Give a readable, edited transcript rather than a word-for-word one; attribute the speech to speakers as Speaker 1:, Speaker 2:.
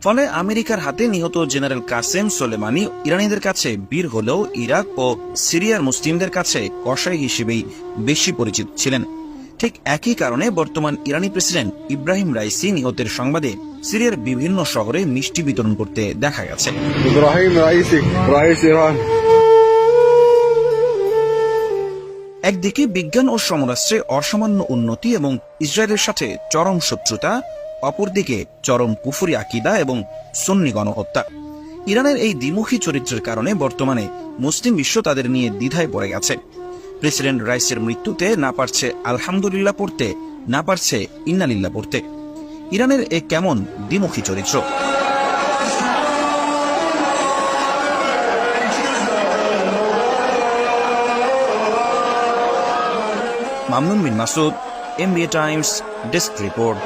Speaker 1: ফলে আমেরিকার হাতে নিহত জেনারেল কাসেম সোলেমানি ইরানিদের কাছে বীর হলেও ইরাক ও সিরিয়ার মুসলিমদের কাছে কসাই হিসেবেই বেশি পরিচিত ছিলেন। ঠিক একই কারণে বর্তমান ইরানি প্রেসিডেন্ট ইব্রাহিম রাইসি নিহতের সংবাদে সিরিয়ার বিভিন্ন শহরে মিষ্টি বিতরণ করতে দেখা গেছে।
Speaker 2: Ebrahim Raisi, rice Iran.
Speaker 1: একদিকে বিজ্ঞান ও সমরাস্ত্রে অসামান্য উন্নতি এবং ইসরায়েলের সাথে চরম শত্রুতা, অপরদিকে চরম কুফরি আকিদা এবং সুন্নি গণহত্যা। ইরানের এই দ্বিমুখী চরিত্রের কারণে বর্তমানে মুসলিম বিশ্ব তাদের নিয়ে দ্বিধায় পড়ে গেছে। প্রেসিডেন্ট রাইসের মৃত্যুতে না পারছে আলহামদুলিল্লাহ পড়তে, না পারছে ইন্নালিল্লাহ পড়তে। ইরানের এ কেমন দ্বিমুখী চরিত্র? Mamnun bin Masud, MBA Times, desk report.